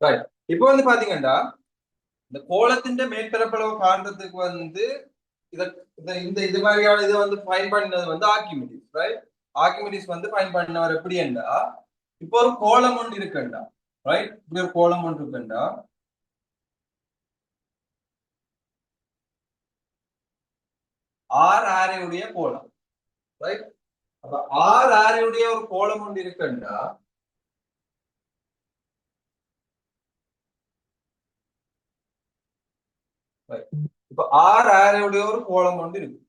Right. இப்போ வந்து பாத்தீங்கன்னா இந்த கோலத்தின் மேற்பரப்பளவு காண்றதுக்கு வந்து இத இந்த இது மாதிரியான இதை வந்து ஃபைன் பண்ணது வந்து ஆர்கிமிடிஸ். ரைட். ஆர்கிமிடிஸ் வந்து ஃபைன் பண்ணவர் எப்படி என்றா, இப்போ ஒரு கோலம் ஒன்று இருக்குண்டா. ரைட். இப்படி ஒரு கோலம் ஒன்று இருக்குண்டா, ஆர் ஆரையுடைய கோலம். ரைட். அப்ப ஆர் ஆரையுடைய ஒரு கோலம் ஒன்று இருக்குண்டா, இப்ப ஆர் ஆரையுடைய ஒரு கோலம் ஒன்று இருக்கு.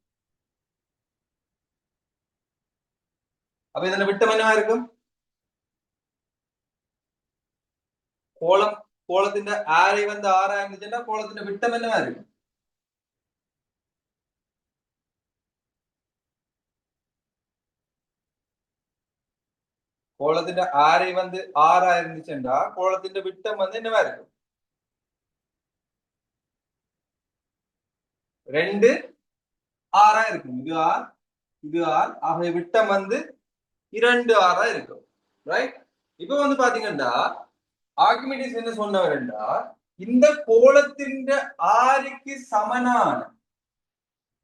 அப்ப இதுல விட்டம் என்னவா இருக்கும்? கோலம் கோலത്തിന്റെ ஆரை வந்து ஆறா இருந்துச்சுன்னா கோலത്തിന്റെ விட்டம் என்னவா இருக்கும்? கோலത്തിന്റെ ஆரை வந்து ஆறா இருந்துச்சுன்னா கோலത്തിന്റെ விட்டம் வந்து என்னவா இருக்கும்? 2 ஆறா இருக்கும். இது ஆர், இது ஆர். ஆகவே விட்டம் வந்து 2 ஆறா இருக்கும். ரைட். இப்ப வந்து பாத்தீங்கன்னா ஆர்கிமிடிஸ் என்ன சொன்னவர் என்றால், இந்த கோலத்தின் ஆரைக்கு சமனான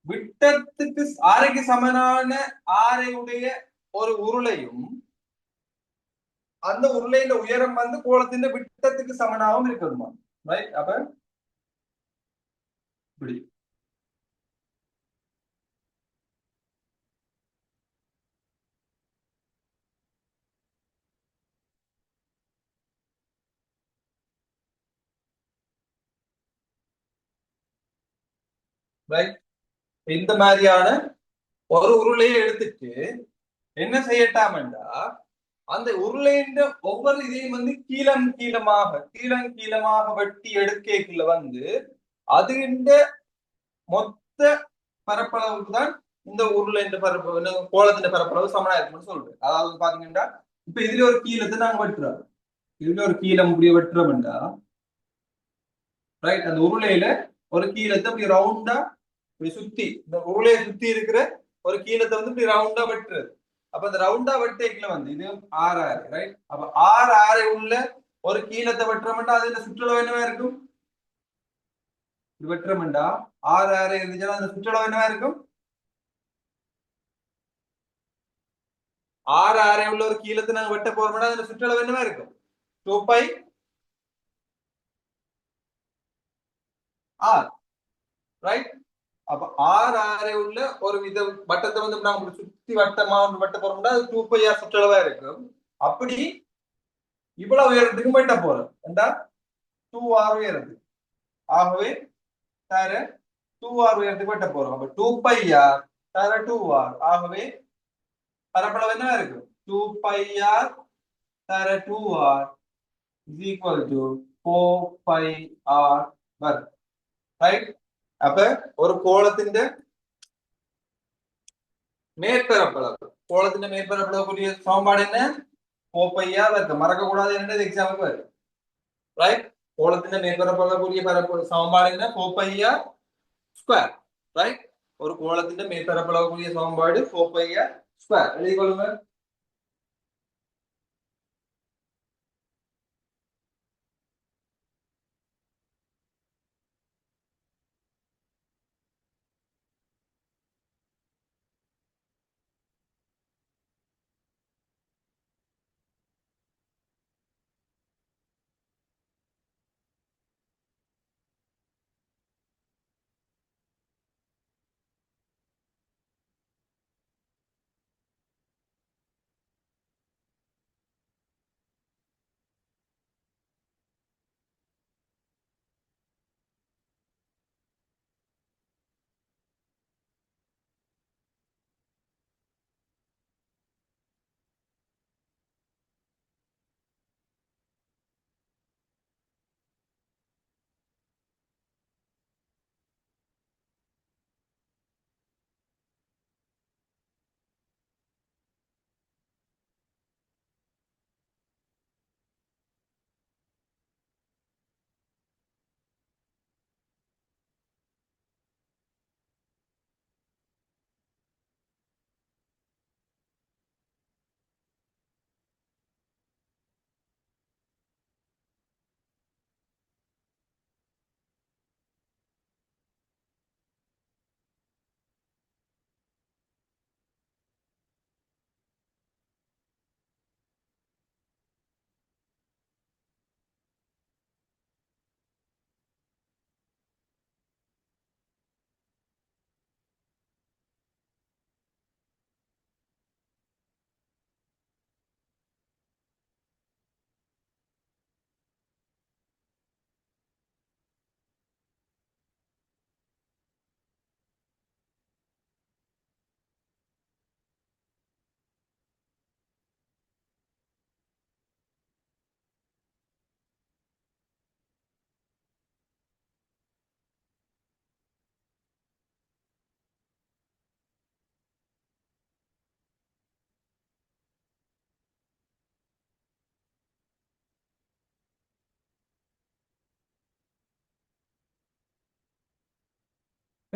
விட்டத்துக்கு ஆரைக்கு சமனான ஆரையுடைய ஒரு உருளையும் அந்த உருளையின் உயரம் வந்து கோலத்தின் விட்டத்துக்கு சமனாகவும் இருக்கணுமா. ரைட். அப்ப இப்படி. ரைட். இந்த மாதிரியான ஒரு உருளையை எடுத்துட்டு என்ன செய்யட்டாம்டா, அந்த உருளையின் ஒவ்வொரு இதையும் வந்து கீழம் கீழமாக வெட்டி எடுக்கல வந்து அதுகின்ற மொத்த பரப்பளவுக்கு தான் இந்த உருளையின் பரப்பளவு கோலத்தின் பரப்பளவு சமனா இருக்கும்னு சொல்றேன். அதாவது பாத்தீங்கன்னா இப்ப இதுல ஒரு கீழத்தை நாங்க வெட்டுறோம். இதுல ஒரு கீழம் இப்படி வெட்டுறோம்டா. ரைட். அந்த உருளையில ஒரு கீழத்தை இப்படி ரவுண்டா இப்படி சுத்தி இந்த உருளையை சுத்தி இருக்கிற ஒரு கீழத்தை வந்து இப்படி ரவுண்டா வெட்டுறது. அப்ப இந்த ரவுண்டா வெட்டேக்குல வந்து இது ஆறு ஆறு. ரைட். அப்ப ஆறு ஆறு உள்ள ஒரு கீழத்தை வெட்டுறோம்டா, அதுல சுற்றளவு என்னவா இருக்கும்? இது வெட்டுறோம்டா ஆறு ஆறு இருந்துச்சுன்னா அந்த சுற்றளவு என்னவா இருக்கும்? ஆறு ஆறு உள்ள ஒரு கீழத்தை நாங்க வெட்ட போறோம்னா அதுல சுற்றளவு என்னவா இருக்கும்? 2 பை ஆர். ரைட். அப்ப ஆறு ஆறு உள்ள ஒரு வித வட்டத்தை வந்து நாங்க சுத்தி வட்டமா வெட்ட போறோம்னா அது 2 பை ஆர் சுற்றளவா இருக்கும். அப்படி இவ்வளவு உயரத்துக்கு வெட்ட போறோம் என்றா 2 ஆர் உயரத்துக்கு. ஆகவே தர 2 ஆர் உயரத்துக்கு வெட்ட போறோம். அப்ப 2 பை ஆர் தர 2 ஆர். ஆகவே பரப்பளவு என்ன இருக்கு? 2 பை ஆர் தர 2 r is equal to 4 pi r வரும். ரைட். அப்ப ஒரு கோலத்தின் மேற்பரப்பளவு கோலத்தின் மேற்பரப்பளவுக்குரிய சமன்பாடு என்ன? 4 பை ஆர் இருக்கு. மறக்க கூடாது. என்ன எக்ஸாம்பிள் வரும். ரைட். கோலத்தின் மேற்பரப்பளவுக்குரிய பரப்பு சமன்பாடு என்ன? 4 பை ஆர் ஸ்கொயர். ரைட். ஒரு கோலத்தின் மேற்பரப்பளவுக்குரிய சமன்பாடு 4 பை ஆர் ஸ்கொயர். எழுதி கொள்ளுங்க.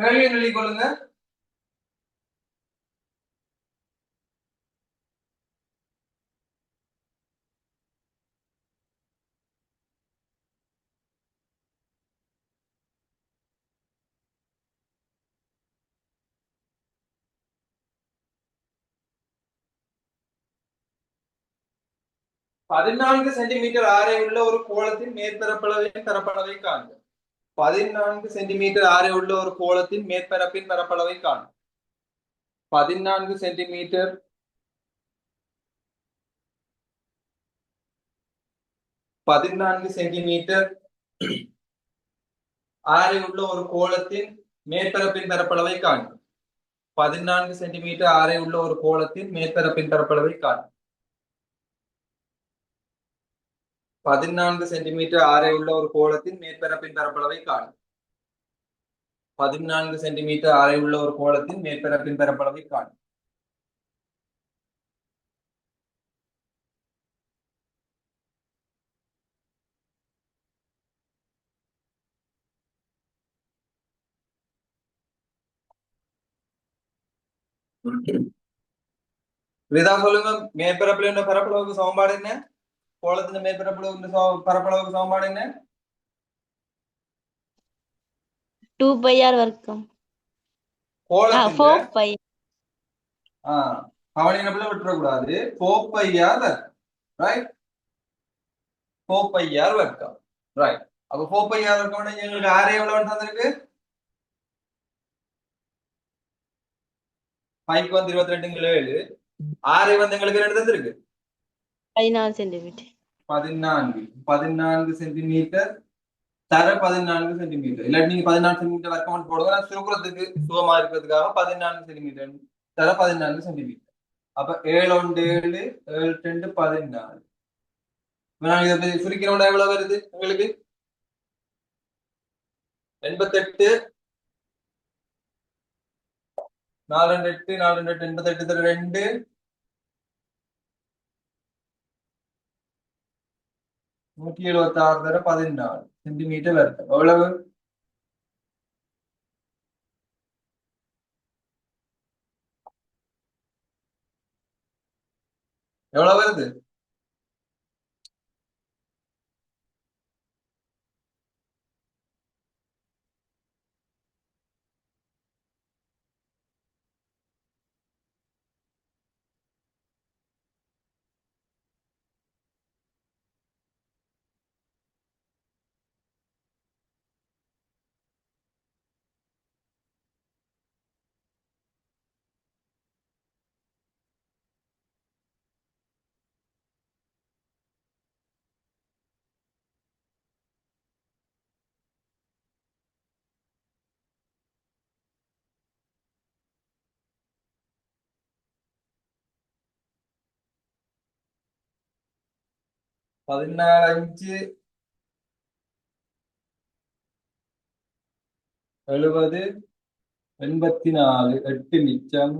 கேள்வி எழுதி கொள்ளுங்க. பதினான்கு சென்டிமீட்டர் ஆரை உள்ள ஒரு கோளத்தின் மேற்பரப்பளவின் பரப்பளவை காண்க. 14 சென்டிமீட்டர் ஆரை உள்ள ஒரு கோளத்தின் மேற்பரப்பின் பரப்பளவை காண்க. 14 சென்டிமீட்டர் 14 சென்டிமீட்டர் ஆரை உள்ள ஒரு கோளத்தின் மேற்பரப்பின் பரப்பளவை காண்க. 14 சென்டிமீட்டர் ஆரை உள்ள ஒரு கோளத்தின் மேற்பரப்பின் பரப்பளவை காண்க. 14 சென்டிமீட்டர் ஆரை உள்ள ஒரு கோளத்தின் மேற்பரப்பின் பரப்பளவை காண்க. 14 சென்டிமீட்டர் ஆரை உள்ள ஒரு கோளத்தின் மேற்பரப்பின் பரப்பளவை காண்க. இதா சொல்லுங்க, மேற்பரப்புல பரப்பளவுக்கு சமன்பாடு என்ன? கோளத்தின் மேற்பரப்பளவுக்கு பரப்பளவுக்கு சமன்பாடு என்ன? 2πr வர்க்கம். கோளத்தின் 4π. கவனினப்புல விட்டுறக்கூடாது. 4πr வர்க்கம், ரைட்? 4πr வர்க்கம், ரைட்? அப்ப 4πr வர்க்கம் எங்களுக்கு ஆரே எவ்வளவு தந்திருக்கு? 5 வந்து 22 ஆரே வந்து எங்களுக்கு என்ன தந்திருக்கு? 14 சென்டிமீட்டர். 14 சென்டிமீட்டர் தர 14 சென்டிமீட்டர். இல்லாட்டி நீங்க 14 சென்டிமீட்டர் வர்க்கம் போடுங்க. சுருக்குறதுக்கு சுகமா இருக்கிறதுக்காக 14 சென்டிமீட்டர் தர 14 சென்டிமீட்டர். அப்ப 7 1 7 7 2 14. இதை சுருக்கிறோட எவ்வளவு வருது உங்களுக்கு? 88 4 8 4 8 88 தர 2 176 தர 14 சென்டிமீட்டர் வருது. எவ்வளவு? எவ்வளவு வருது? பதினாலு 70 84 8 மிச்சம்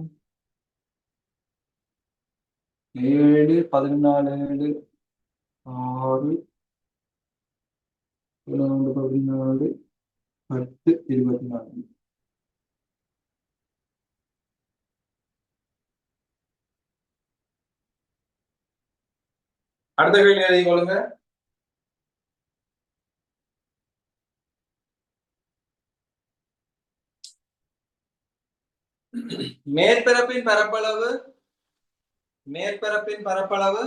7 14 7 6 14 14 10 24. அடுத்த கேள்வி எழுதி கொள்ளுங்க. மேற்பரப்பின் பரப்பளவு 5544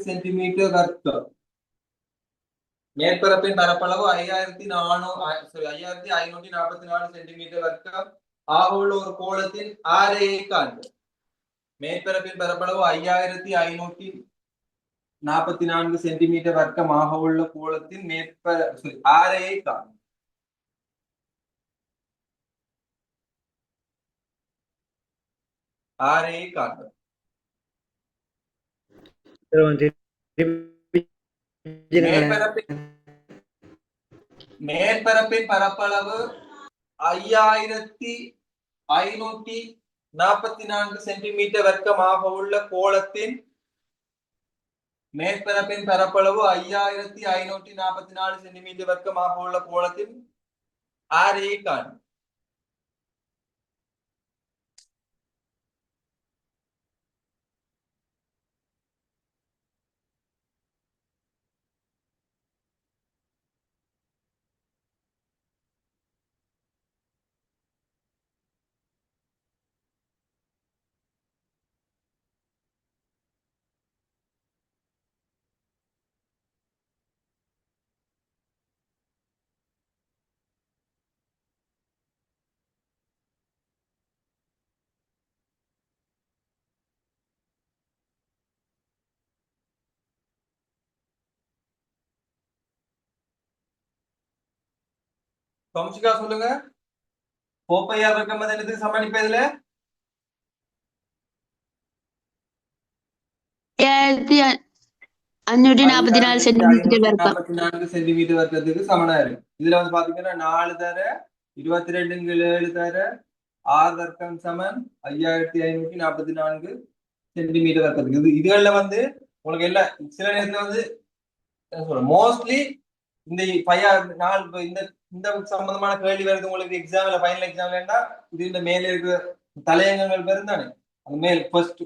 சென்டிமீட்டர் வர்க்கம். மேற்பரப்பின் பரப்பளவு 5544 சென்டிமீட்டர் வர்க்கம் ஆக உள்ள ஒரு கோளத்தின் ஆரையை காண்க. மேற்பரப்பின் பரப்பளவு 5544 சென்டிமீட்டர் வர்க்கம் ஆக உள்ள கோளத்தின் ஆரையை காண்க. ஆரையை காண்க. மேற்பரப்பின் பரப்பளவு 5544 சென்டிமீட்டர் வர்க்கமாக உள்ள கோளத்தின் மேற்பரப்பின் பரப்பளவு 5544 சென்டிமீட்டர் வர்க்கமாக உள்ள கோளத்தின் ஆரையை காண். கௌஷிகா சொல்லுங்க. 4πr வர்க்கம் என்னதுக்கு சமம் இப்ப இதுல? 5544 சென்டிமீட்டர் வர்க்கம். 5544 சென்டிமீட்டர் வர்க்கத்துக்கு சமனா இருக்கு. இதுல வந்து பாத்தீங்கன்னா 4 தர 22 7 தர 6 வர்க்கம் சமன் 5544 சென்டிமீட்டர் வர்க்கத்துக்கு. இதுகள்ல வந்து உங்களுக்கு எல்லாம் சில நேரத்துல வந்து மோஸ்ட்லி இந்த இந்த இந்த சம்பந்தமான கேள்வி வருது உங்களுக்கு எக்ஸாம்ல, ஃபைனல் எக்ஸாம்ல. இது இந்த மேல இருக்கிற தலையங்கங்கள் வரும் தானே, அந்த மேல் ஃபர்ஸ்ட்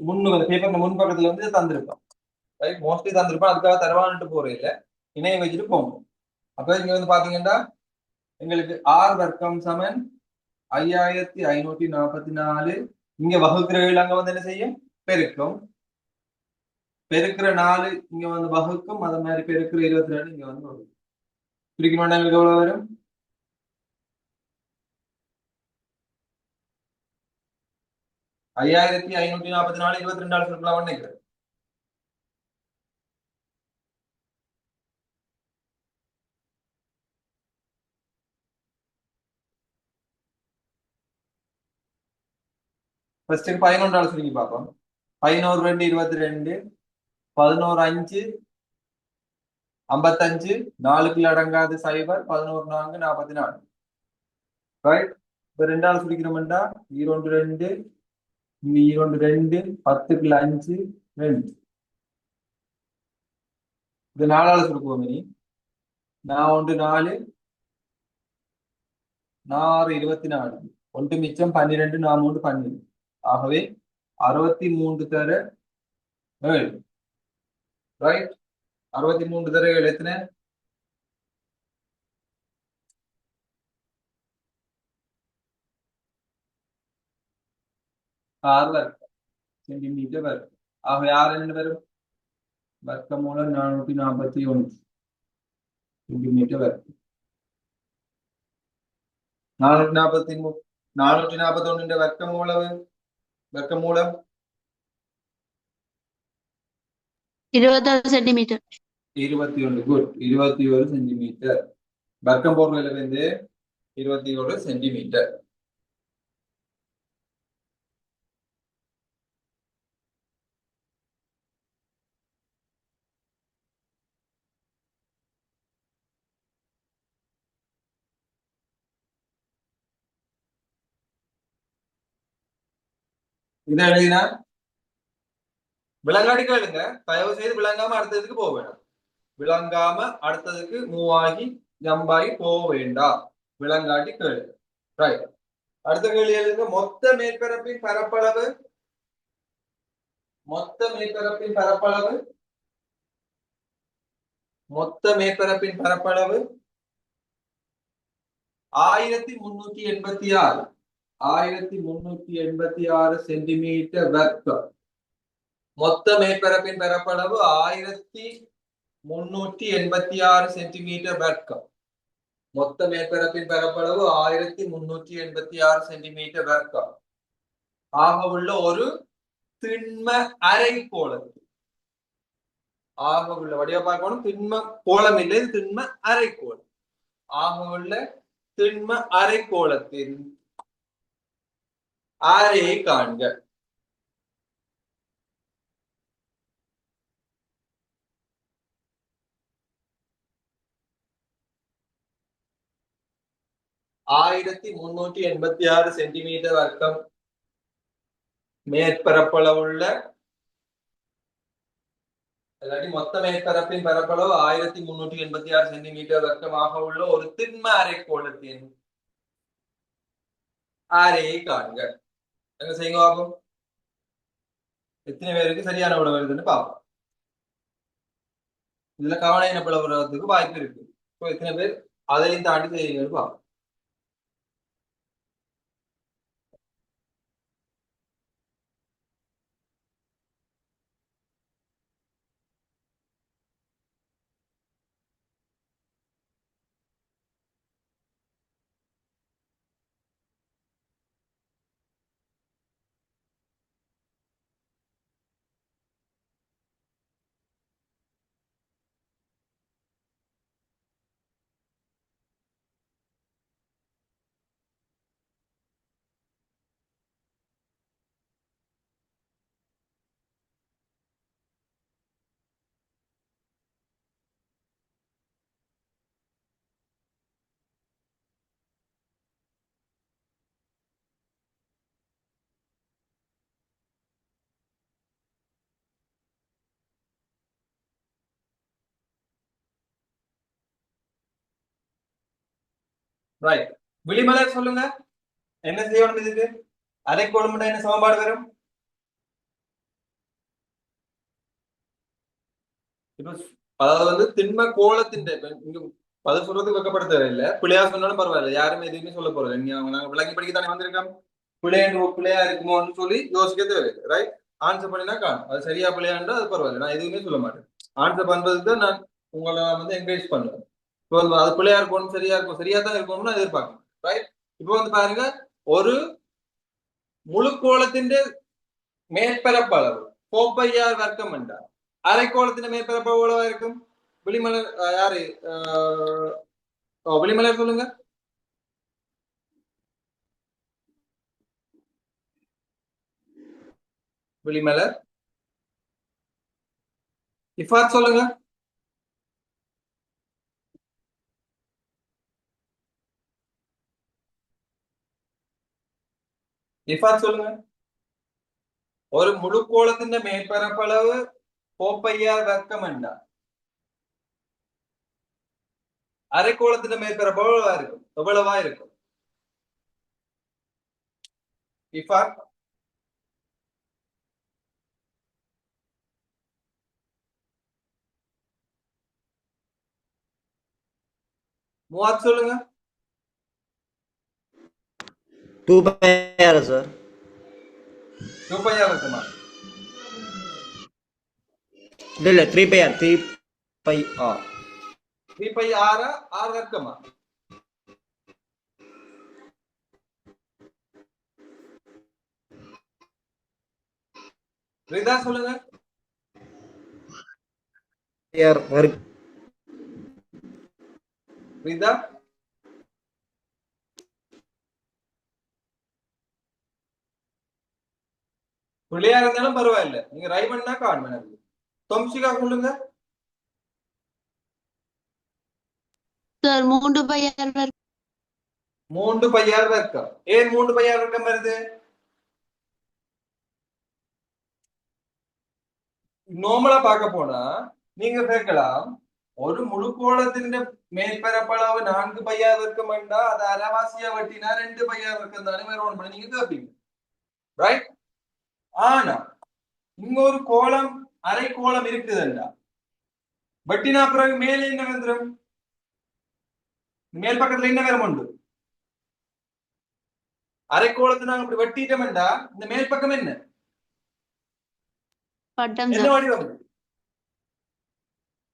பேப்பர் முன் பக்கத்துல வந்து தந்திருப்போம். Right, mostly தந்திருப்போம். அதுக்காக தரவான்ட்டு போற இல்ல, இணையம் வச்சுட்டு போங்க. அப்ப இங்க வந்து பாத்தீங்கன்னா எங்களுக்கு 6 வர்க்கம் சமன் 5544. இங்க வகுக்கிறவர்கள் அங்க வந்து என்ன செய்யும்? பெருக்கும். பெருக்கிற 4 இங்க வந்து வகுக்கும். அது மாதிரி பெருக்கிற 22 இங்க வந்து வகுக்கும். பிரிக்கணும்னா எங்களுக்கு எவ்வளவு வரும்? 5544 22 சொல்லலாம் நினைக்கிறேன். ஃபர்ஸ்ட் 11 சுருக்கி பார்ப்போம். 11 2 22, 11 5 55, 4 அடங்காது 0, 11 4 44. ரைட், இப்ப ரெண்டாவது சுருக்கிறோம்டா 2 2 2 10 5 2. இது 4ஆவது சுருக்குவோம். இனி 1 4 4 24, 1 மிச்சம் 12, 3 12. ஆகவே 63 தர 7. ரைட், 63 தர 7 எத்தனை? 6 வர்க்கம் சென்டிமீட்டர் வர்க்கம். ஆகவே 6 என்ன வரும்? வர்க்கமூலம் 441 சென்டிமீட்டர் வர்க்கம். 441 வர்க்கமூலம் 21 சென்டிமீட்டர். 21. Good, 21 centimetre. வர்க்கம் போடுறதுல இருந்து 21 சென்டிமீட்டர். இதை எழுதினா விளங்காடி கேளுங்க. தயவு செய்து விளங்காம அடுத்ததுக்கு போக வேண்டாம். விளங்காம அடுத்ததுக்கு மூவாகி ஜம்பாகி போக வேண்டாம். விளங்காட்டி கேளுங்க. ரைட், அடுத்த கேள்வி எழுதுங்க. மொத்த மேற்பரப்பின் பரப்பளவு 1386 1386 சென்டிமீட்டர் வர்க்கம். மொத்த மேற்பரப்பின் பரப்பளவு 1386 சென்டிமீட்டர் வர்க்கம். மொத்த மேற்பரப்பின் பரப்பளவு 1386 சென்டிமீட்டர் வர்க்கம் ஆக உள்ள ஒரு திண்ம அரைக்கோளத்தில், ஆக உள்ள வடிவ பார்க்கணும். திண்ம கோளம் இல்லை, திண்ம அரைக்கோளம். ஆக உள்ள திண்ம அரைக்கோளத்தின் ஆரையை காண்க. ஆயிரத்தி 1386 சென்டிமீட்டர் வர்க்கம் மேற்பரப்பளவுள்ள இல்லாட்டி மொத்த மேற்பரப்பின் பரப்பளவு 1386 சென்டிமீட்டர் வர்க்கமாக உள்ள ஒரு திண்ம அரைக்கோளத்தின் ஆரையை காண்க. என்ன செய்யுங்க பார்ப்போம். எத்தனை பேருக்கு சரியான விட வருதுன்னு பார்ப்போம். இதுல கவன இனப்பட வர்றதுக்கு வாய்ப்பு இருக்கு. எத்தனை பேர் அதையும் தாண்டி செய்யுங்கன்னு பார்ப்போம். ரைட். விளிமலர் சொல்லுங்க, என்ன செய்யணும் இதுக்கு? அரைக்கோளம் என்ன சமன்பாடு வரும்? இப்ப அதாவது திண்ம கோலத்தின் இங்க பதில் சொல்றதுக்கு வெக்கப்படுத்த தேவையில்லை. பிள்ளையா சொன்னாலும் பரவாயில்ல, யாருமே எதுவுமே சொல்ல போறோம். நாங்க விளங்கி படிக்கத்தானே வந்திருக்கோம். பிள்ளையா இருக்குமோன்னு சொல்லி யோசிக்க தேவையில்லை. ரைட். ஆன்சர் பண்ணினா காணும். அது சரியா பிள்ளையாண்டா அது பரவாயில்ல, நான் எதுவுமே சொல்ல மாட்டேன். ஆன்சர் பண்றதுக்கு தான் நான் உங்களை என்கரேஜ் பண்ணுவேன். இப்போ அது பிள்ளையா இருக்கணும், சரியா இருக்கும், சரியா தான் இருக்கணும்னு எதிர்பார்க்கணும். ரைட். இப்போ பாருங்க, ஒரு முழு கோலத்தின் மேற்பரப்பளவு 4πr வர்க்கம் என்றார். அரைக்கோளத்தின் மேற்பரப்பு எவ்வளவா இருக்கும்? விளிமலர் யாரு? விளிமலர் சொல்லுங்க. விளிமலர். இஃபாத் சொல்லுங்க. இஃபாத் சொல்லுங்க. ஒரு முழு கோளத்தின் மேற்பரப்பளவு 4πr வர்க்கம் என்றார். அரைக்கோளத்தின் மேற்பரப்பு எவ்வளவா இருக்கும்? இஃபாத். முவாத் சொல்லுங்க. 2πr sir. 2πr இருக்குமா? இல்ல 3πr. 3πr. 3πr R வர்க்கமா? Rida சொல்லுங்க. ரிதா. பிள்ளையா இருந்தாலும் பரவாயில்ல, நீங்க ரை பண்ணா காணும். தொம்சிகா சொல்லுங்க. சார் 3πr வர்க்கம். 3πr வர்க்கம். ஏன் 3πr வர்க்கம் வருது? நார்மலா பார்க்க போனா நீங்க கேட்கலாம், ஒரு முழு கோளத்தின் மேற்பரப்பளவு 4πr வர்க்கம் என்றா அது அரைவாசியா வெட்டினா 2πr வர்க்கம் தானே வரும் பண்ணி நீங்க கேட்பீங்க. ரைட். ஆனா இங்க ஒரு கோளம் அரை கோளம் இருக்குதுண்டா வெட்டினா பிறகு மேலே என்ன வந்துடும்? மேல் பக்கத்துல என்ன வேற உண்டு? அரைக்கோளத்தை நாங்க இப்படி வெட்டிட்டோம்டா இந்த மேல் பக்கம் என்ன என்ன வடிவம்?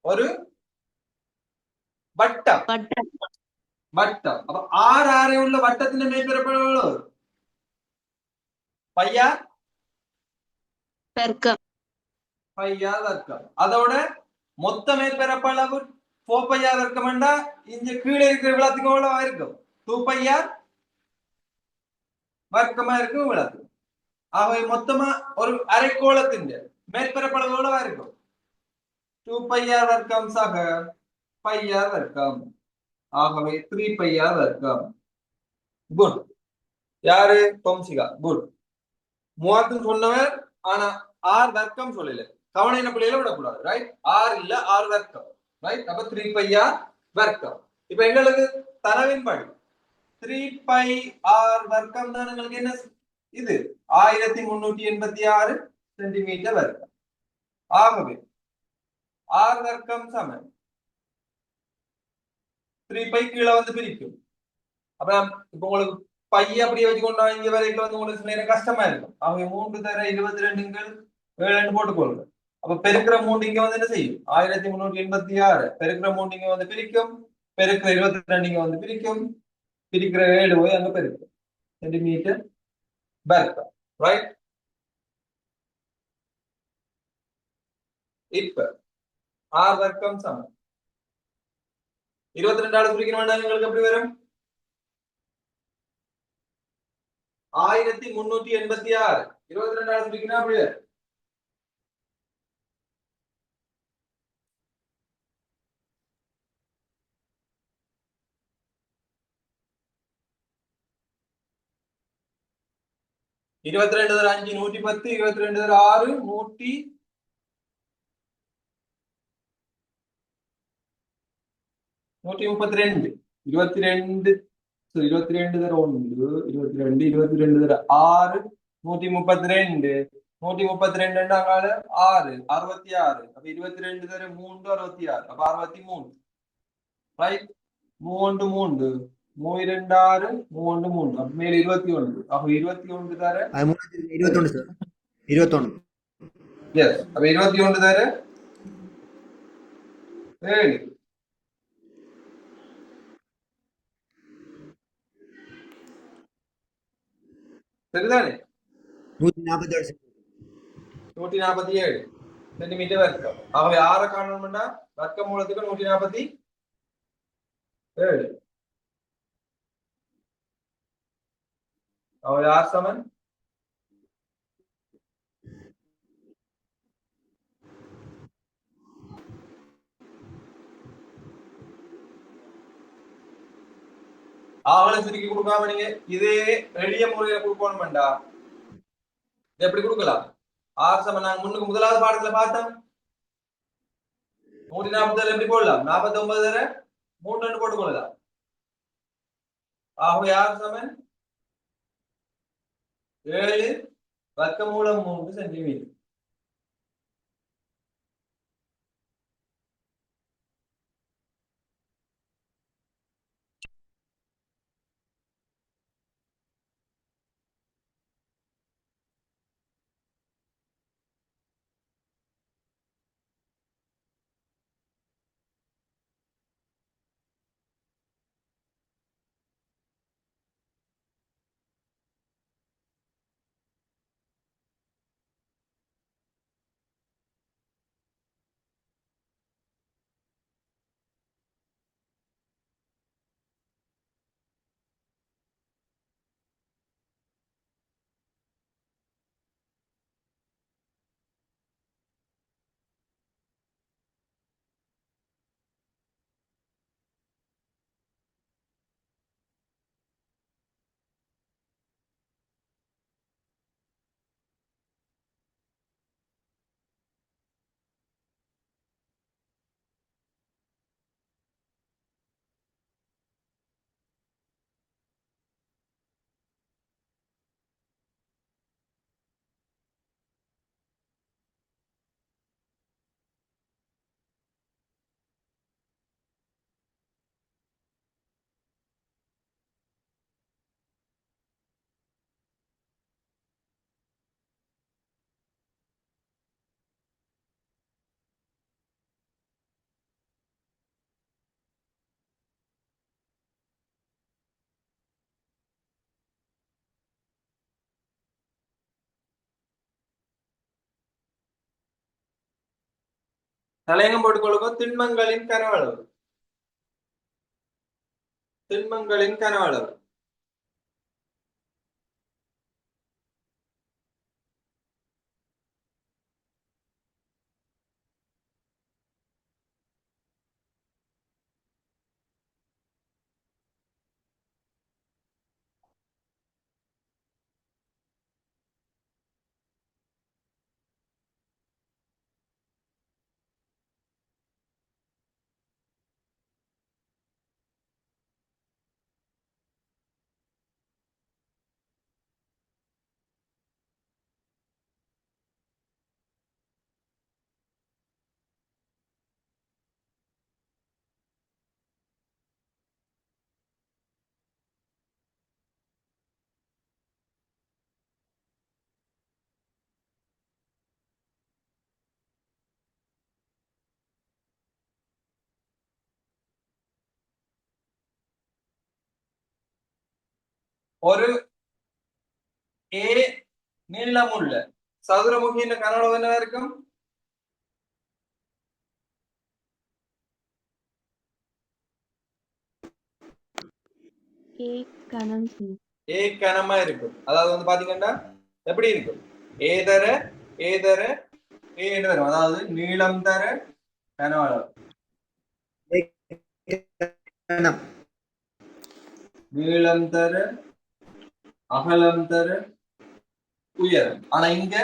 ஒரு வட்டம். வட்டம். அப்ப ஆறு உள்ள வட்டத்தின் மேற்பரப்பளவு πr வர்க்கம். πr வர்க்கம். அதோட மொத்த மேற்பரப்பளவு 4πr வர்க்கம்டா இங்க கீழே இருக்கிற விளத்துக்கு எவ்வளவா இருக்கும்? 2πr வர்க்கமா இருக்கும் விளக்கு. ஆகவே மொத்தமா ஒரு அரைக்கோளத்தின் மேற்பரப்பளவு எவ்வளவா இருக்கும்? 2πr வர்க்கம் சக πr வர்க்கம். ஆகவே 3πr வர்க்கம். குட். யாரு? தொம்சிகா. குட். மூவாத்து சொன்னவர், ஆனா ஆர் வர்க்கம் சொல்லல. கவன இன பிள்ளைகளை விடக்கூடாது. ரைட்? ஆர் இல்ல ஆர் வர்க்கம். ரைட்? அப்ப 3πr வர்க்கம். இப்ப எங்களுக்கு தரவின்படி 3πr வர்க்கம் தான் எங்களுக்கு என்ன இது 1386 சென்டிமீட்டர் வர்க்கம். ஆகவே ஆர் வர்க்கம் சமம் 3π கீழே வந்து பிரிக்கும். அப்ப இப்ப உங்களுக்கு பைய அப்படியே வச்சுக்கொண்டா இங்க வரைக்கும் வந்து உங்களுக்கு சில நேரம் கஷ்டமா இருக்கும். அவங்க 3 தர 22ங்கள் 7 போட்டுக்கொள்ளுங்க. அப்ப பெருக்கிற 3 இங்க வந்து என்ன செய்யும் 1386 பெருக்கிற 3 இங்க வந்து பிரிக்கும், பெருக்கிற 22 இங்க வந்து பிரிக்கும், பிரிக்கிற 7 போய் அங்க பெருக்கும் சென்டிமீட்டர் வர்க்கம். ரைட்? இப்ப ஆர் வர்க்கம் சமம் 22 குறிக்கணும் வேண்டாம் உங்களுக்கு எப்படி வரும் 1386 22 குறிக்கணும் அப்படி வரும். இருபத்தி ரெண்டு தர 5 110 22 தர 6 132 22 22 தர 1 22 22 தர 6 132 132 அங்கால 6 66 அப்ப 22 தர 3 66 அப்ப 63 ரைட் 3 3 36 3 3 அப்ப மேல 21 அப்ப 21 தர 21 சார் 21 எஸ் அப்ப 21 தர 7 சரிதானே 147 147 சென்டிமீட்டர் வர்க்கம். ஆகவே ஆற காணணும்னா வர்க்க மூலத்துக்கு 147 ஆகவே ஆர் சமன் ஆவலை சுருக்கி கொடுக்காம நீங்க இதே எளிய முறையில கொடுக்கணும் வேண்டாம். எப்படி கொடுக்கலாம் ஆர் சமன் நாங்க முன்னுக்கு முதலாவது பாடத்துல பார்த்தோம் 140 எப்படி போடலாம் 49 3 போட்டுக் கொள்ளலாம். ஆகவே ஆர் சமன் 7 வர்க்கமூலம் 3 சென்டிமீட்டர். தலையங்கம் போட்டுக்கொள்ளுங்க திண்மங்களின் கனவளவு திண்மங்களின் கனவளவு ஒரு ஏ நீளமுள்ள சதுரமுகியின் கனளவு என்னவா இருக்கும்? ஏ கணம் ஏ கனமா இருக்கும். அதாவது வந்து பாத்தீங்கன்னா எப்படி இருக்கும்? ஏ தர ஏ தர ஏ என்று வரும். அதாவது நீளம் தர கன அளவு. கணம் நீளம் தர அகலம் தர உயரம். ஆனா இங்க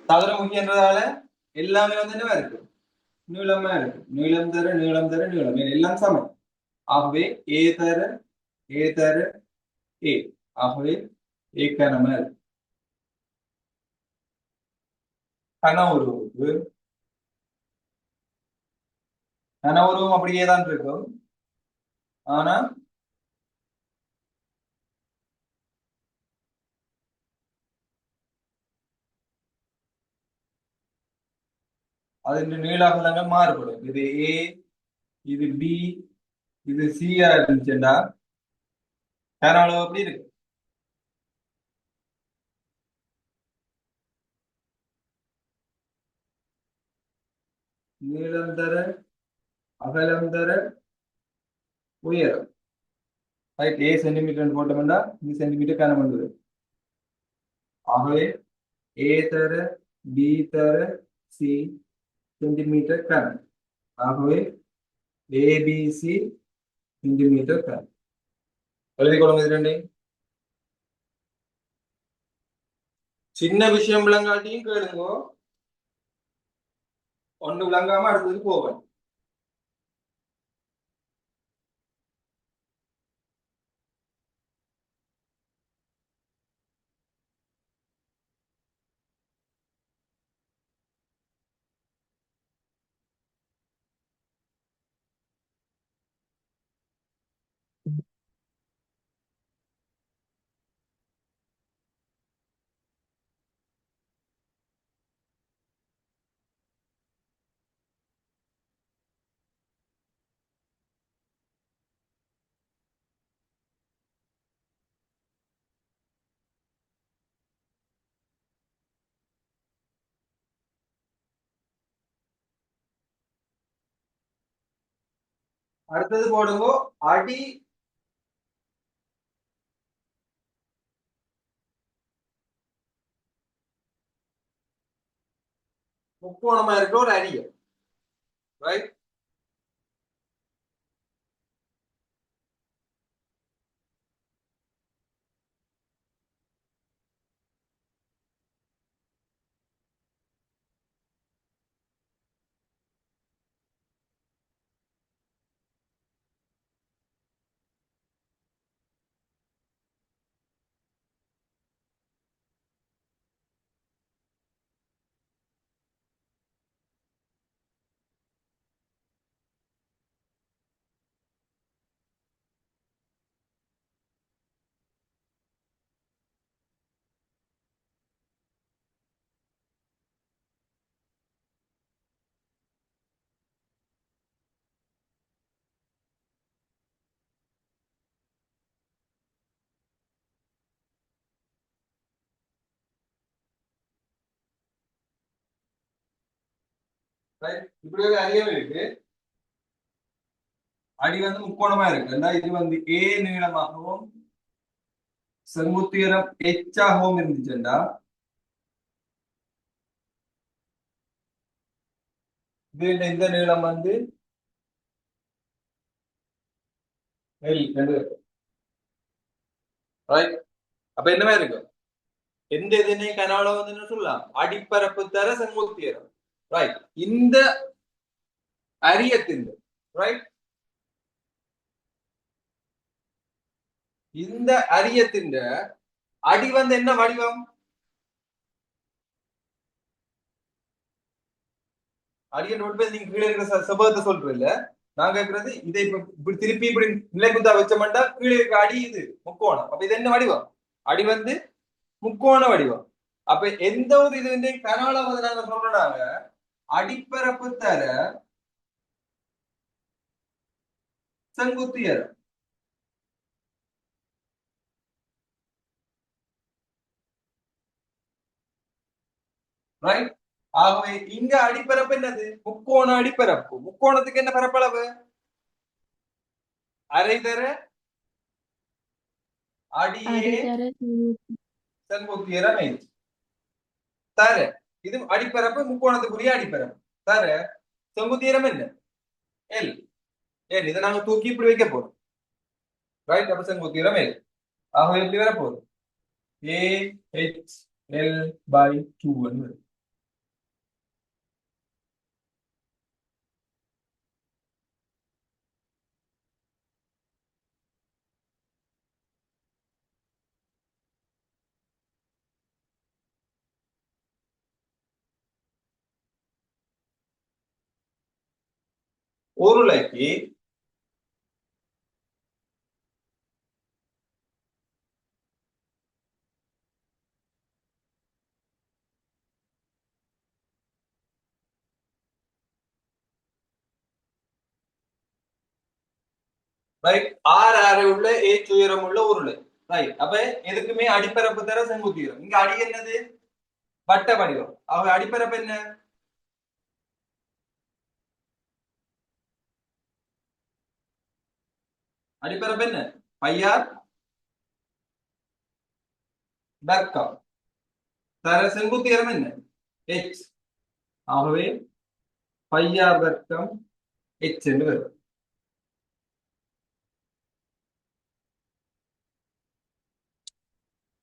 சதுரமுகி என்றதால எல்லாமே வந்து என்னவா இருக்கு? நீளமா இருக்கு. நீளம் தர நீளம் தர நீளம் எல்லாம் சமம். ஆகவே ஏ தர ஏ தர ஏ. ஆகவே ஏ கனமா இருக்கு. கன உருவுக்கு கன உருவம் அப்படியே தான் இருக்கும். ஆனா அதன் நீளாகலங்கள் மாறுபடும். இது ஏ, இது பி, இது சியா இருந்துச்சுன்னா கன அளவு எப்படி இருக்கு? நீளம் தர அகலம் தர உயரம். ரைட், ஏ சென்டிமீட்டர் போட்டோம்னா இது சென்டிமீட்டர் கனம் வந்தது. ஆகவே ஏ தர பி தர சி சென்டிமீட்டர் கனம். ஆகவே ஏபிசி சென்டிமீட்டர் கனம். எழுதி கொடுங்க இது ரெண்டையும். சின்ன விஷயம் விளங்காட்டியும் கேளுங்க, ஒண்ணு விளங்காம அடுத்தது போவேன். அடுத்தது போடுங்க அடி முக்கோணமா இருக்கிற ஒரு அடியை. Right, right. இப்படி ஒரு அடியும் இருக்கு. அடி வந்து முக்கோணமா இருக்கு. இது வந்து ஏ நீளமாகவும் செங்குத்துயரம் எச்சாகவும் இருந்துச்சுன்னா இது இந்த நீளம் வந்து எல் ரெண்டு. ரைட், அப்ப என்னமா இருக்கு? எந்த இதுனையும் கனவுல வந்து என்ன சொல்லலாம்? அடிப்பரப்பு தர செங்குத்துயரம். ரைட், இந்த அரியத்தின் ரைட், இந்த அரியத்தின் அடி வந்து என்ன வடிவம்? அடியன் நோட் நீங்க கீழே இருக்கிற செவ்வகத்தை சொல்றது இல்ல, நான் கேட்கறது இதை இப்படி திருப்பி இப்படி நிலைக்குந்தா வச்சோம்னா கீழே இருக்க அடி இது முக்கோணம். அப்ப இது என்ன வடிவம்? அடி வந்து முக்கோண வடிவம். அப்ப எந்த ஒரு இது வந்து கனால வந்து நாங்க சொல்றாங்க அடிப்பரப்பு தர செங்குத்துயரம். ரைட். ஆகவே இங்க அடிப்பரப்பு என்னது? முக்கோண அடிப்பரப்பு. முக்கோணத்துக்கு என்ன பரப்பளவு? அரைதர அடியே அடிதர செங்குத்தியரம் h. தர இது அடிப்பரப்பு, முக்கோணத்துக்குரிய அடிப்பரப்பு. தர செங்குத்தியரம் என்ன? எல். ஏன் இதை நாங்க தூக்கி இப்படி வைக்க போறோம். ரைட். அப்ப செங்குத்தியரம் எல். ஆகவே எப்படி வர போகுது? ஏ ஹெச் எல் பை 2 உருளைக்கு ரைட் ஆறு அரை உள்ள ஏச் உயரம் உள்ள உருளை. ரைட். அப்ப எதுக்குமே அடிப்பரப்பு தர செங்குத்தியரம். இங்க அடி என்னது? வட்ட வடிவம். அவ அடிப்பரப்பு என்ன? அடிப்பரப்பு என்ன? பையார் வர்க்கம். தர செங்குத்தியரம் என்ன? எச். ஆகவே பையார் வர்க்கம் எச் என்று வரும்.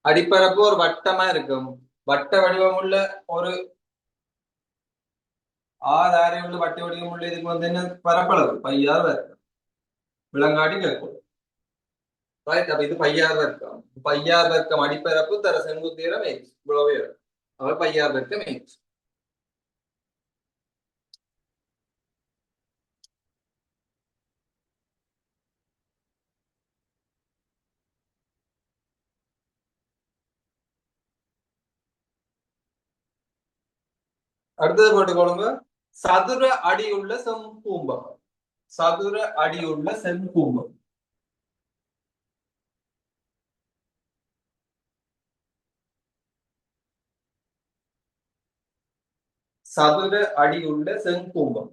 அடிப்பரப்பு ஒரு வட்டமா இருக்கும். வட்ட வடிவம் உள்ள ஒரு ஆறு அரை உள்ள வட்ட வடிவம் உள்ள இதுக்கு வந்து என்ன பரப்பளவு? பையார் வர்க்கம். விளங்காட்டி கேட்கும். ரைட். அப்ப இது பையார் வர்க்கம். பையார் வர்க்கம் அடிப்பரப்பு தர செங்குத்தியரம் எச். இவ்வளவு வரும். அவர் பையார் வர்க்கம் எச். அடுத்தது போட்டுக்கொள்ளுங்க. சதுர அடியுள்ள செம்பூம்பம். சதுர அடியுள்ள செம்பூம்பம். சதுர அடியுள்ள செம்பூம்பம்.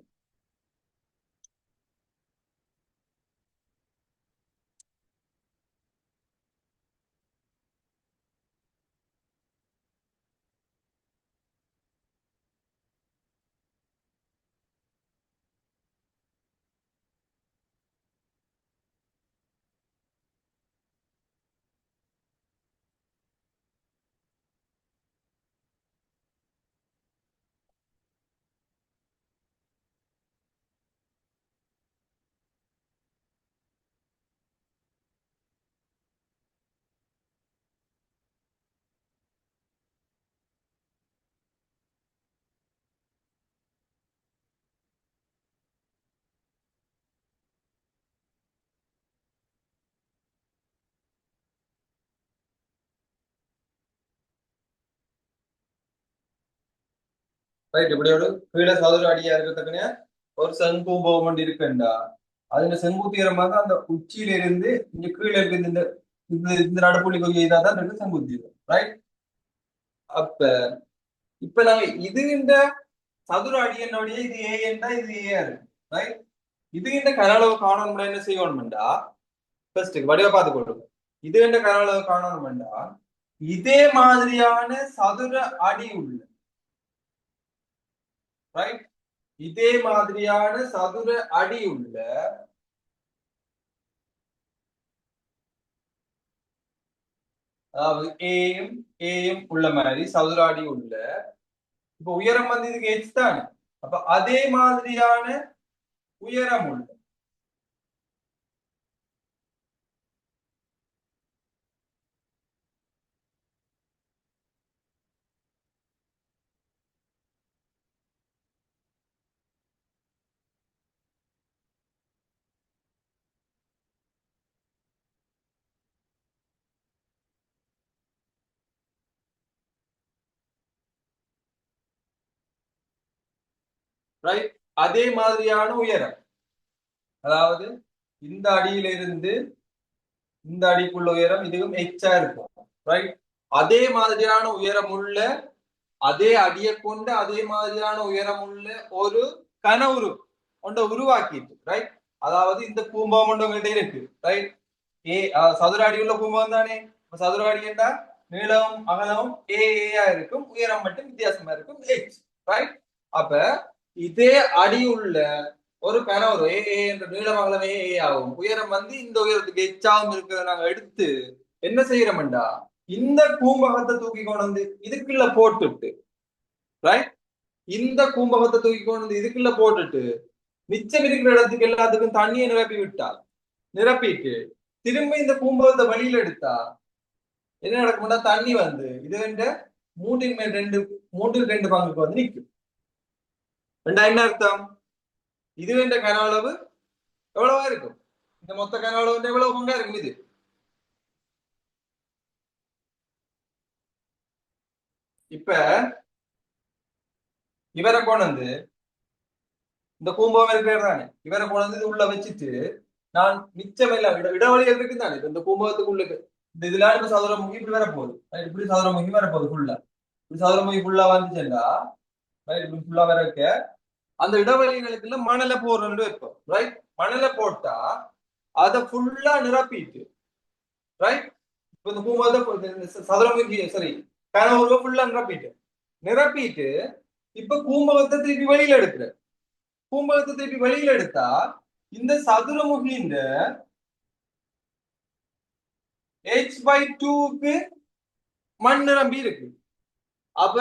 ரைட். இப்படி ஒரு கீழே சதுர அடியா இருக்கத்தக்கன ஒரு செம்பூம்பம் கொண்டு இருக்குண்டா அதுல செங்குத்தியரமாக அந்த உச்சியில இருந்து இங்க கீழே இருக்கு இந்த இந்த இந்த நடுப்புள்ளி கொஞ்சம் இதாதான் இருக்கு செங்குத்தியரம். ரைட். அப்ப இப்ப நாங்க இது இந்த சதுர அடி என்னுடைய இது ஏ என்றா இது ஏ இருக்கு. ரைட். இது இந்த கனளவு காணணும்னா என்ன செய்யணும்டா? ஃபர்ஸ்ட் வடிவ பார்த்து கொள்ளுங்க. இது என்ற கனளவு காணணும்டா இதே மாதிரியான சதுர அடி உள்ள. ரைட். இதே மாதிரியான சதுர அடி உள்ள அதாவது ஏயும் ஏயும் உள்ள மாதிரி சதுர அடி உள்ள. இப்ப உயரம் வந்து இதுக்கு எச் தானே. அப்ப அதே மாதிரியான உயரம் உள்ள. ரைட். அதே மாதிரியான உயரம். அதாவது இந்த அடியில இருந்து இந்த அடிக்குள்ள உயரம் இதுவும் எச்சா இருக்கும். ரைட். அதே மாதிரியான உயரம் உள்ள அதே அடியை கொண்டு அதே மாதிரியான உயரம் உள்ள ஒரு கனவுரு ஒன்றை உருவாக்கிட்டு, ரைட்? அதாவது இந்த பூம்பகம் ஒன்று உங்கள்கிட்ட இருக்கு, ரைட்? சதுர அடி உள்ள பூம்பகம் தானே. சதுர அடி என்றா நீளம் அகலம் ஏ இருக்கும், உயரம் மட்டும் வித்தியாசமா இருக்கும் h, ரைட்? அப்ப இதே அடி உள்ள ஒரு கனவுரு ஏ என்ற நீளம் அகலம் ஏ ஆகும், உயரம் வந்து இந்த உயரத்துக்கு எச்சாவும் இருக்கிறத நாங்க எடுத்து என்ன செய்யறோம்டா, இந்த பூம்பகத்தை தூக்கி கொண்டு வந்து இதுக்குள்ள போட்டுட்டு, ரைட்? இந்த பூம்பகத்தை தூக்கி கொண்டு வந்து இதுக்குள்ள போட்டுட்டு மிச்சம் இருக்கிற இடத்துக்கு எல்லாத்துக்கும் தண்ணியை நிரப்பி விட்டால், நிரப்பிட்டு திரும்ப இந்த பூம்பகத்தை வெளியில எடுத்தா என்ன நடக்கும்னா, தண்ணி வந்து இது வந்து மூன்றின் மேல் மூன்றில் 2 பங்குக்கு வந்து நிற்கும். என்ன அர்த்தம்? இது என்ற கன அளவு எவ்வளவா இருக்கும்? இந்த மொத்த கன அளவு வந்து எவ்வளவு பங்கா இருக்கும்? இது இப்ப இவரை கொண்டு வந்து இந்த பூம்பகம் இருக்கிறது தானே, இவரை கொண்டு வந்து இது உள்ள வச்சுட்டு நான் மிச்சம் எல்லாம் இடைவெளிகள் இருக்கு தானே இந்த பூம்பகத்துக்குள்ளுக்கு, இந்த இதுல இப்ப சதுரமுகி இப்படி வரப்போகுது, இப்படி சதுரமுகி வரப்போகுது ஃபுல்லா, இப்படி சதுரமுகி ஃபுல்லா வந்துச்சுன்னா இப்படி ஃபுல்லா வரக்க அந்த இடைவெளிகளுக்குள்ள மணலை போடுறது வைப்போம், ரைட்? மணலை போட்டா அதை ஃபுல்லா நிரப்பிட்டு, ரைட்? இப்ப இந்த பூம்பகத்தை சதுரமுகி சரி கனவுருவ ஃபுல்லா நிரப்பிட்டு இப்ப பூம்பகத்தை திருப்பி வெளியில எடுக்கிற, பூம்பகத்தை திருப்பி வெளியில எடுத்தா இந்த சதுரமுகின்ற h/2க்கு மண் நிரம்பி இருக்கு. அப்ப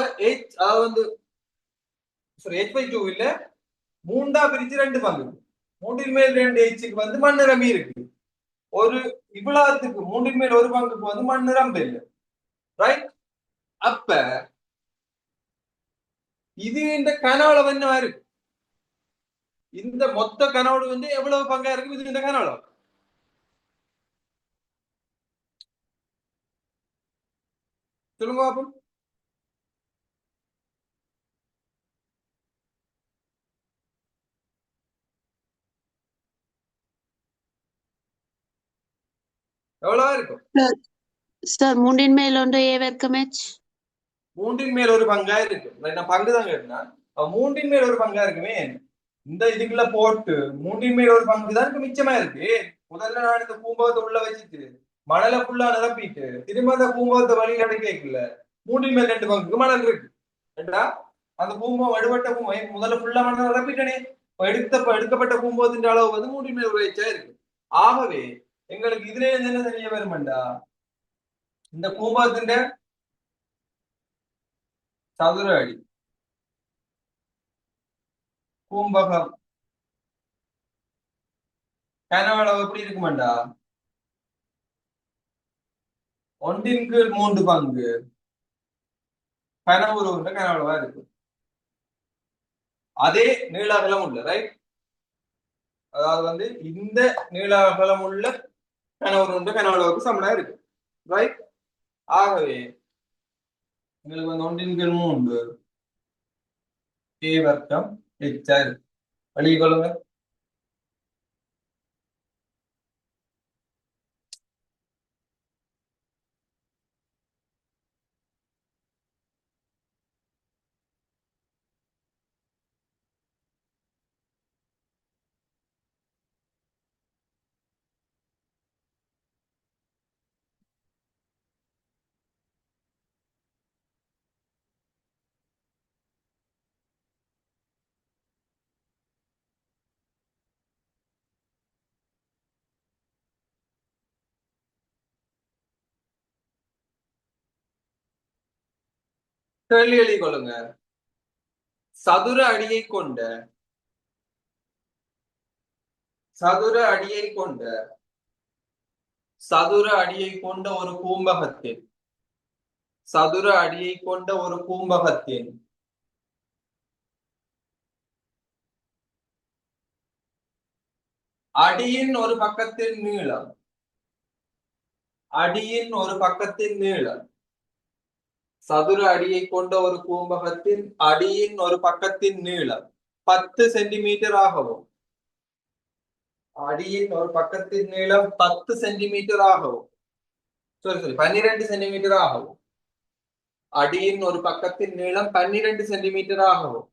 வந்து h/2 இல்ல, மூண்டா பிரிச்சு 2 பங்கு, 3/2 ஹெச்சுக்கு வந்து மண் நிரம்பி இருக்கு. ஒரு இவ்வளவுக்கு 3/1 பங்குக்கு வந்து மண் நிரம்ப இல்லை, ரைட்? அப்ப இது இந்த கனவுளவு என்னவா இருக்கு? இந்த மொத்த கனவோடு வந்து எவ்வளவு பங்கா இருக்கும் இது இந்த கனவுளவு? சொல்லுங்க பாப்போம். எவ்வளவா இருக்கும்? சார் 3/1 a வர்க்கம் h. 3/1 பங்கா இருக்கு. நான் பங்கு தான் கேட்டேன்னா 3/1 பங்கா இருக்குமே. இந்த இதுக்குள்ள போட்டு 3/1 பங்கு தான் மிச்சமா இருக்கு. முதல்ல நான் இந்த பூம்பகத்தை உள்ள வச்சுட்டு மணலை ஃபுல்லா நிரப்பிட்டு திரும்ப அந்த பூம்பகத்தை வழியில் அடைக்கல 3/2 பங்குக்கு மணல் இருக்கு. ஏண்டா அந்த பூம்பகம் வடுபட்ட பூம்பகம் முதல்ல ஃபுல்லா மணல் நிரப்பிட்டனே, எடுக்கப்பட்ட பூம்பகத்தின் அளவு வந்து 3/1 எச்சா இருக்கு. ஆகவே எங்களுக்கு இதுல இருந்து என்ன தெரிய வருமாண்டா, இந்த பூம்பகத்தின் சதுர அடி பூம்பகம் கனவளவு எப்படி இருக்குமாண்டா, 1/3 பங்கு கனவுருவ கனவளவா இருக்கு. அதே நீள அகலம் உள்ள, ரைட்? அதாவது வந்து இந்த நீள அகலம் உள்ள கனவுருவ கனவளவுக்கு சமனா இருக்கு, ரைட்? ஆகவே உங்களுக்கு வந்து 1/3 a வர்க்கம் h இருக்கு. வழி கொள்ளுங்க. கேள்வி எழுதி கொள்ளுங்க. சதுர அடியை கொண்ட சதுர அடியை கொண்ட சதுர அடியை கொண்ட ஒரு பூம்பகத்தில் சதுர அடியை கொண்ட ஒரு பூம்பகத்தின் அடியின் ஒரு பக்கத்தின் நீளம் சதுர அடியை கொண்ட ஒரு பூம்பகத்தின் அடியின் ஒரு பக்கத்தின் நீளம் 10 சென்டிமீட்டர் ஆகவும் அடியின் ஒரு பக்கத்தின் நீளம் 10 சென்டிமீட்டர் ஆகவும் 12 சென்டிமீட்டர் ஆகவும் அடியின் ஒரு பக்கத்தின் நீளம் 12 சென்டிமீட்டர் ஆகவும்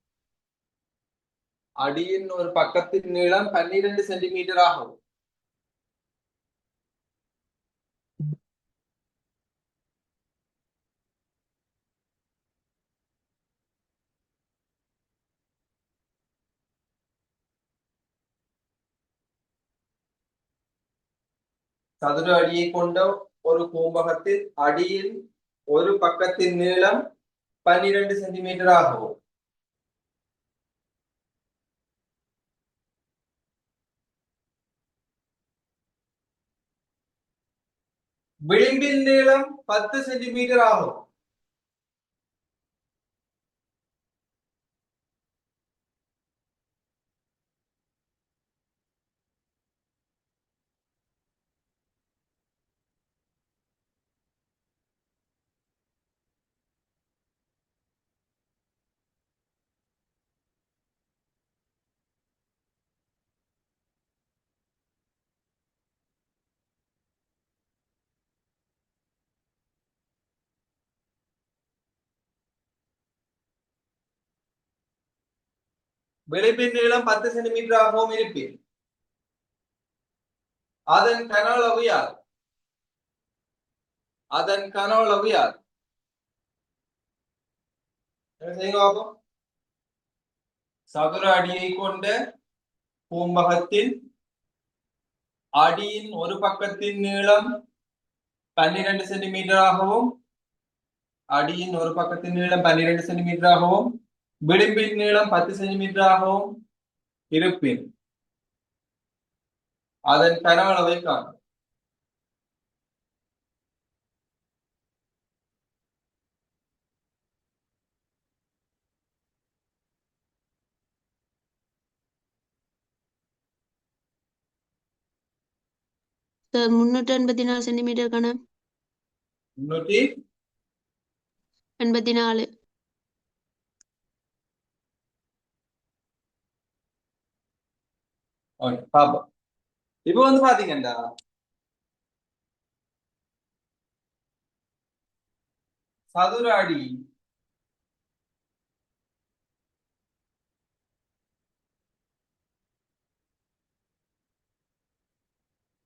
அடியின் ஒரு பக்கத்தின் நீளம் 12 சென்டிமீட்டர் ஆகும். சதுர அடியை கொண்ட ஒரு கூம்பகத்தில் அடியின் ஒரு பக்கத்தின் நீளம் 12 சென்டிமீட்டர் ஆகும். விளிம்பின் நீளம் 10 சென்டிமீட்டர் ஆகும். விளிம்பின் நீளம் 10 சென்டிமீட்டர் ஆகவும் இருப்பின் அதன் கன அளவு யாது? அதன் கன அளவு யாது? சதுர அடியை கொண்ட கூம்பகத்தின் அடியின் ஒரு பக்கத்தின் நீளம் 12 சென்டிமீட்டர் ஆகவும் அடியின் ஒரு பக்கத்தின் நீளம் 12 சென்டிமீட்டர் ஆகவும் விளிம்பின் நீளம் 10 சென்டிமீட்டர் ஆகவும் இருப்பின் அதன் கன அளவை காணும். சார் 384 சென்டிமீட்டர் கணம் 384. 84. பாப்போம். இப்ப வந்து பாத்தீங்கன்னா சதுர அடி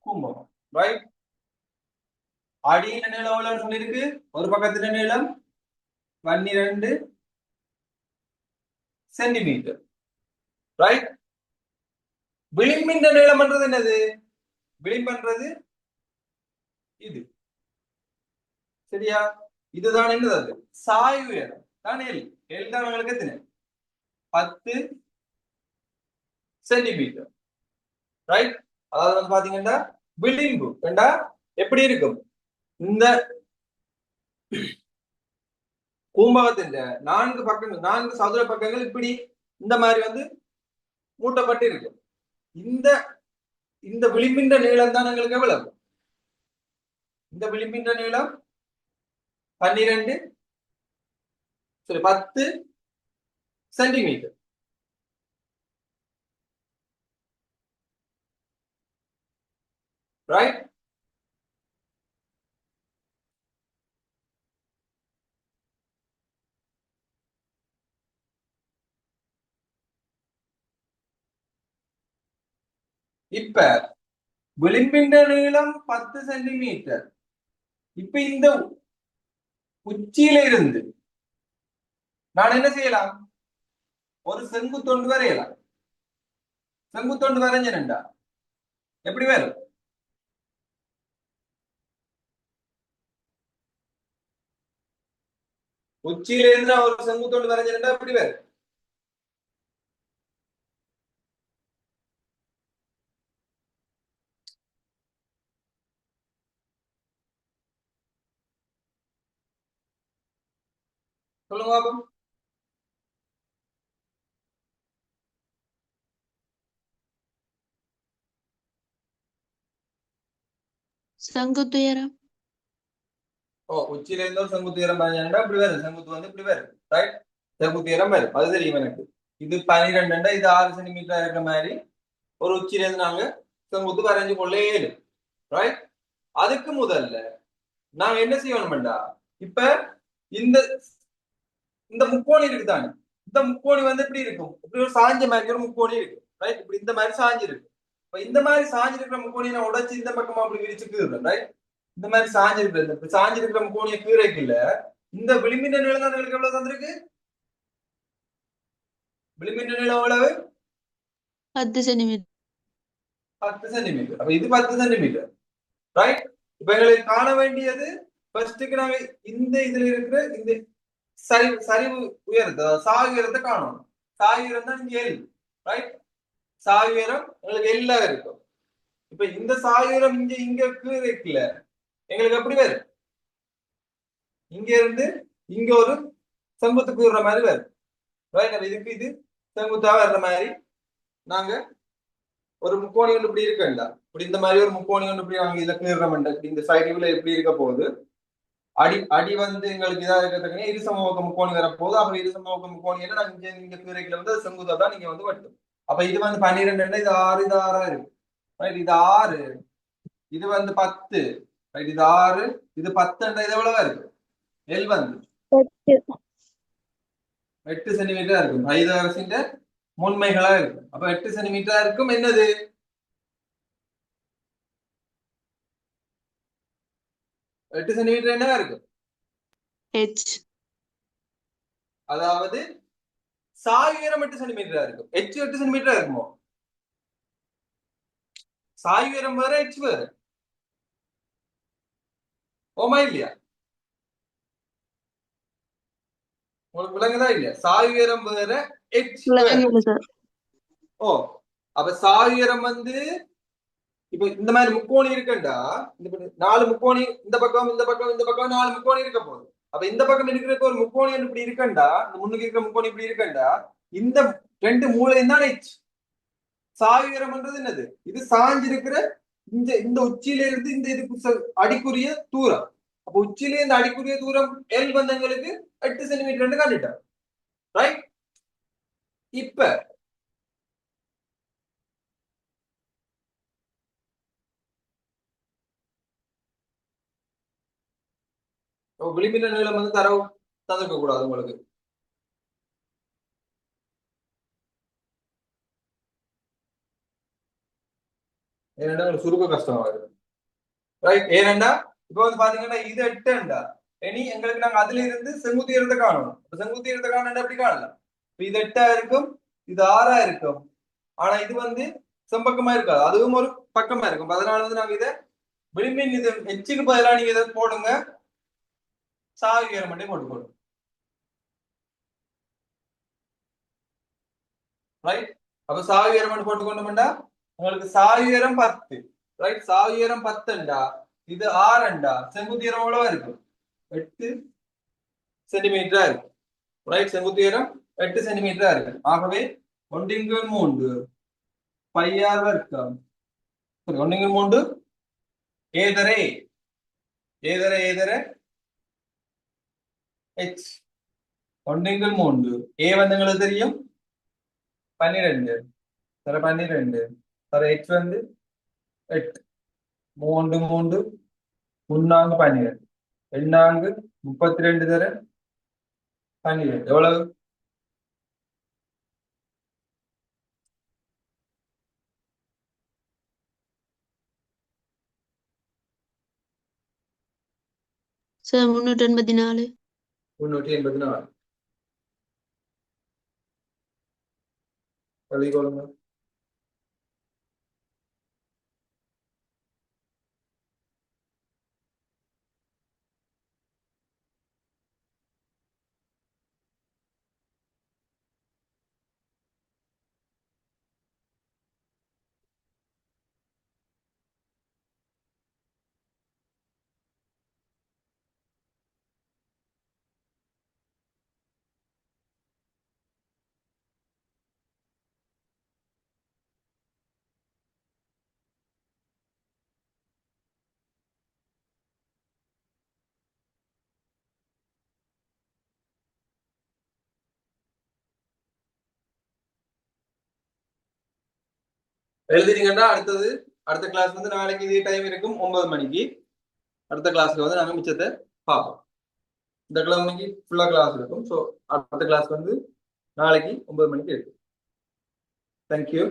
கூம்பகம், ரைட்? அடியின் நீளம் எவ்வளவு சொல்லியிருக்கு? ஒரு பக்கத்துல நீளம் 12 சென்டிமீட்டர், ரைட்? விளிம்பின் நீளம் பண்றது என்னது? விளிம்பன்றது இது, சரியா? இதுதான் என்னது? அது சாய்வு உயரம் தான். எல் தான் உங்களுக்கு எத்தனை? 10 சென்டிமீட்டர், ரைட்? அதாவது வந்து பாத்தீங்கன்னா விளிம்பு கண்டா எப்படி இருக்கும்? இந்த கூம்பகத்தின் 4 பக்கங்கள், 4 சதுர பக்கங்கள் இப்படி இந்த மாதிரி வந்து மூட்டப்பட்டு இருக்கு. இந்த இந்த விளிம்பின் நீளம் தான் எங்களுக்கு எவ்வளவு? இந்த விளிம்பின் நீளம் 12 10 சென்டிமீட்டர், ரைட்? இப்ப விளிம்பின் நீளம் 10 சென்டிமீட்டர். இப்ப இந்த உச்சியில இருந்து நான் என்ன செய்யலாம்? ஒரு செங்குத்தொண்டு வரையலாம். செங்குத்தொண்டு வரைஞ்சா எப்படி வரும்? உச்சியில இருந்து நான் ஒரு செங்குத்தொண்டு வரைஞ்சா எப்படி வரும்? சொல்லுங்க பாப்போம். செங்குத்துயரம். உச்சியில இருந்து ஒரு செங்குத்து உயரம் வரைஞ்சா இப்படி வரும். செங்குத்து வந்து இப்படி வரும், ரைட்? செங்குத்து உயரம் வரும், அது தெரியும் எனக்கு. இது 12 இது 6 சென்டிமீட்டர் இருக்கிற மாதிரி ஒரு உச்சியில இருந்து நாங்க செங்குத்து வரைஞ்சு கொள்ளே இயலும், ரைட்? அதுக்கு முதல்ல நாங்க என்ன செய்யணும்டா? இப்ப இந்த இந்த முக்கோணி இருக்குதானே, இந்த முக்கோணி வந்து எப்படி இருக்கும், இப்படி ஒரு சாஞ்ச மாதிரி ஒரு முக்கோணி இருக்கு, ரைட்? இப்படி இந்த மாதிரி சாஞ்சு இருக்கு. இப்ப இந்த மாதிரி சாஞ்சு இருக்கிற முக்கோணியை நான் உடைச்சு இந்த பக்கமா அப்படி விரிச்சு கீறுறேன், ரைட்? இந்த மாதிரி சாஞ்சு இருக்கிறது, இப்ப சாஞ்சு இருக்கிற முக்கோணியை கீரைக்கு இல்ல, இந்த விளிம்பின் நீளம் தான் எங்களுக்கு எவ்வளவு தந்திருக்கு? விளிம்பின் நீளம் எவ்வளவு? 10 சென்டிமீட்டர். 10 சென்டிமீட்டர். அப்ப இது 10 சென்டிமீட்டர், ரைட்? இப்ப எங்களுக்கு காண வேண்டியது ஃபர்ஸ்ட்டுக்கு நாங்க இந்த இதுல இருக்கிற இந்த சரிவு உயரத்தை, சாய் உயரத்தை காணணும். சாய் உயரம் தான் இங்க எல், ரைட்? சாய் உயரம் எங்களுக்கு எல்ல இருக்கும். இப்ப இந்த சாய் உயரம் இங்க இருக்குல்ல, எங்களுக்கு எப்படி வரும்? இங்க இருந்து இங்க ஒரு செங்குத்து கூறுற மாதிரி வரும், ரைட்? இதுக்கு இது செங்குத்தா வர்ற மாதிரி நாங்க ஒரு முக்கோணி ஒன்று இப்படி இருக்கா, இப்படி இந்த மாதிரி ஒரு முக்கோணி ஒன்று இப்படி நாங்க இதுல கீறுறோம். இப்படி இந்த சைடுல எப்படி இருக்க போகுது, அடி அடி வந்து எங்களுக்கு இதா இருக்கிறதுக்கு இரு சமூக முக்கோணி வரப்போகுது. அப்ப இரு சமூக முக்கோணி என்ன நாங்க இங்க கீரைக்குள்ள வந்து செங்குத்தா தான் நீங்க வந்து வெட்டும். அப்ப இது வந்து 12, இது 6, இது 6 இருக்கு, ரைட்? இது 6, இது வந்து 10, ரைட்? இது 6, இது 10, இது எவ்வளவா இருக்கு? எல் வந்து 8 சென்டிமீட்டரா இருக்கும். ஐதரசின் முன்மைகளா இருக்கும். அப்ப 8 சென்டிமீட்டரா இருக்கும். என்னது? எட்டு சென்டிமீட்டர் என்னவா இருக்கும்? H. அதாவது சாய் உயரம் 8 சென்டிமீட்டரா இருக்கும். H 8 சென்டிமீட்டரா இருக்குமோ? சாய் உயரம் வேற, H வேற. ஓமா இல்லையா? உங்களுக்கு விளங்குதா இல்லையா? சாய் உயரம் வேற, H வேற. ஓ, அப்ப சாய் உயரம் வந்து இப்ப இந்த மாதிரி முக்கோணி இருக்குண்டா, இந்த 4 முக்கோணி இந்த பக்கம் இந்த பக்கம் இந்த பக்கம் 4 முக்கோணி இருக்க போகுது. அப்ப இந்த பக்கம் இருக்கிற ஒரு முக்கோணி இப்படி இருக்கண்டா, இந்த முன்னுக்கு இருக்கிற முக்கோணி இப்படி இருக்கண்டா, இந்த 2 மூலையும் தான் H. சாய் உயரம்ன்றது என்னது? இது சாஞ்சு இருக்கிற இந்த உச்சியில இருந்து இந்த இதுக்கு அடிக்குரிய தூரம். அப்ப உச்சியில இந்த அடிக்குரிய தூரம் எல் வந்து எங்களுக்கு 8 சென்டிமீட்டர் காட்டிட்டார், ரைட்? இப்ப விளிம்பின நீளம் வந்து தரவு தந்திருக்க கூடாது உங்களுக்கு. ஏனென்றா சுருக்க கஷ்டமா இருக்கு, ரைட்? ஏனென்றா இப்ப வந்து பாத்தீங்கன்னா இது 8 இனி எங்களுக்கு நாங்க அதுல இருந்து செங்குத்து உயரத்தை காணணும். செங்குத்து உயரத்தை காணணும் எப்படி காணலாம்? இது 8 இருக்கும், இது 6 இருக்கும். ஆனா இது வந்து செம்பக்கமா இருக்காது, அதுவும் ஒரு பக்கமா இருக்கும். அதனால வந்து நாங்க இதை விளிம்பின் இது எச்சுக்கு பதிலாக நீங்க இதை போடுங்க, சாய் உயரம் மட்டும் போட்டுக்கணும், ரைட்? அப்ப சாய் உயரம் மட்டும் போட்டுக்கொண்டோம்டா உங்களுக்கு சாய் உயரம் 10, ரைட்? சாய் உயரம் 10, இது 6, செங்குத்து உயரம் எவ்வளவா இருக்கும்? 8 சென்டிமீட்டரா இருக்கும், ரைட்? செங்குத்து உயரம் 8 சென்டிமீட்டரா இருக்கு. ஆகவே 1/3 πr வர்க்கம், 1/3 ஏதரே ஏதர ஏதர h 1/3 a வந்து எங்களுக்கு தெரியும் 12 தர 12 தர h வந்து 8, 3 3 3 12 8 32 தர 12 எவ்வளவு? சார் 384. 384 எழுதிக்கொள்ளுங்க. எழுதிட்டீங்கன்னா அடுத்த கிளாஸ் வந்து நாளைக்கு இதே டைம் இருக்கும் 9 மணிக்கு. அடுத்த கிளாஸ்ல வந்து நாங்க மிச்சத்தை பார்ப்போம். இந்த கிழமைக்கு ஃபுல்லா கிளாஸ் இருக்கும். ஸோ அடுத்த கிளாஸ் வந்து நாளைக்கு 9 மணிக்கு இருக்கு. Thank you.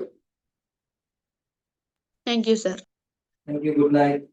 Thank you, sir. Thank you. Good night.